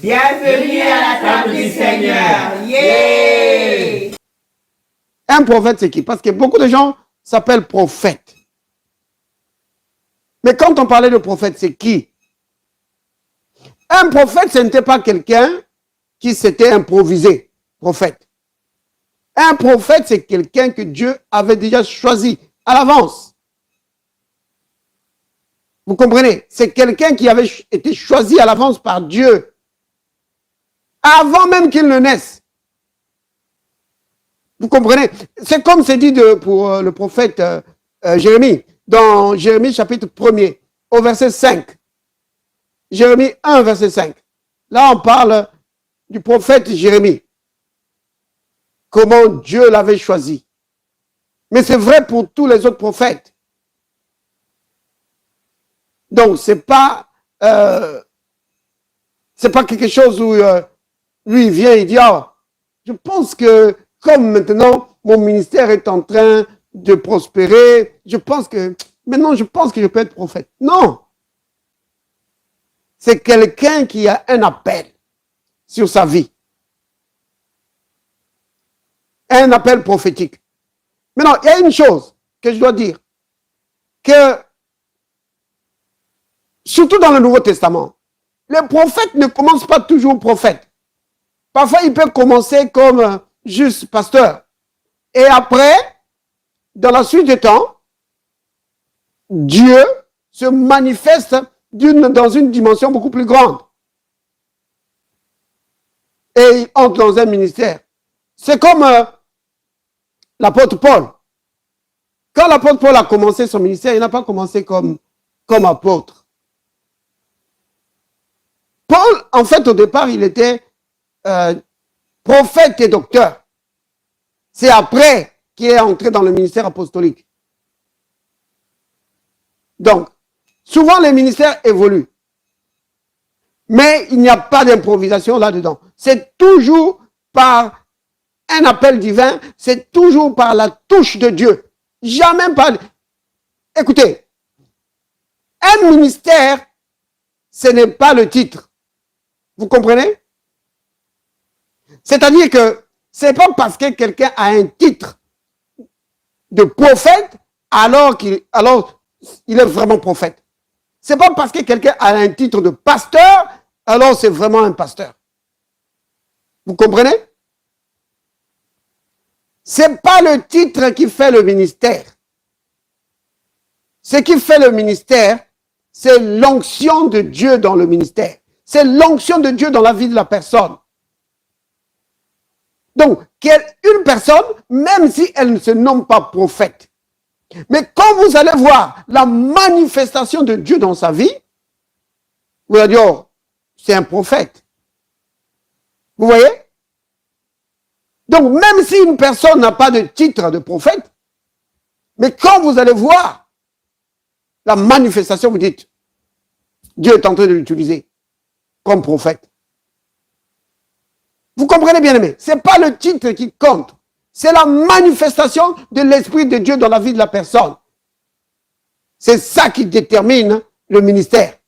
Bienvenue à la table du Seigneur. Yeah! Un prophète, c'est qui? Parce que beaucoup de gens s'appellent prophètes. Mais quand on parlait de prophète, c'est qui? Un prophète, ce n'était pas quelqu'un qui s'était improvisé, prophète. Un prophète, c'est quelqu'un que Dieu avait déjà choisi à l'avance. Vous comprenez? C'est quelqu'un qui avait été choisi à l'avance par Dieu, avant même qu'il ne naisse. Vous comprenez? C'est comme c'est dit pour le prophète Jérémie, dans Jérémie chapitre 1er, au verset 5. Jérémie 1, verset 5. Là, on parle du prophète Jérémie. Comment Dieu l'avait choisi. Mais c'est vrai pour tous les autres prophètes. Donc, c'est pas quelque chose où lui, il vient et dit, oh, je pense que comme maintenant, mon ministère est en train de prospérer, maintenant, je pense que je peux être prophète. Non. C'est quelqu'un qui a un appel sur sa vie. Un appel prophétique. Maintenant, il y a une chose que je dois dire, que surtout dans le Nouveau Testament, les prophètes ne commencent pas toujours prophètes. Parfois, ils peuvent commencer comme juste pasteur. Et après, dans la suite du temps, Dieu se manifeste dans une dimension beaucoup plus grande. Et il entre dans un ministère. C'est comme l'apôtre Paul. Quand l'apôtre Paul a commencé son ministère, il n'a pas commencé comme apôtre. Paul, en fait, au départ, il était prophète et docteur. C'est après qu'il est entré dans le ministère apostolique. Donc, souvent les ministères évoluent. Mais il n'y a pas d'improvisation là-dedans. C'est toujours par un appel divin, c'est toujours par la touche de Dieu. Jamais par... Écoutez, un ministère, ce n'est pas le titre. Vous comprenez? C'est-à-dire que ce n'est pas parce que quelqu'un a un titre de prophète, alors qu'il est vraiment prophète. Ce n'est pas parce que quelqu'un a un titre de pasteur, alors c'est vraiment un pasteur. Vous comprenez? Ce n'est pas le titre qui fait le ministère. Ce qui fait le ministère, c'est l'onction de Dieu dans le ministère. C'est l'onction de Dieu dans la vie de la personne. Donc, une personne, même si elle ne se nomme pas prophète, mais quand vous allez voir la manifestation de Dieu dans sa vie, vous allez dire, oh, c'est un prophète. Vous voyez? Donc, même si une personne n'a pas de titre de prophète, mais quand vous allez voir la manifestation, vous dites, Dieu est en train de l'utiliser comme prophète. Vous comprenez bien aimé? Ce n'est pas le titre qui compte. C'est la manifestation de l'Esprit de Dieu dans la vie de la personne. C'est ça qui détermine le ministère.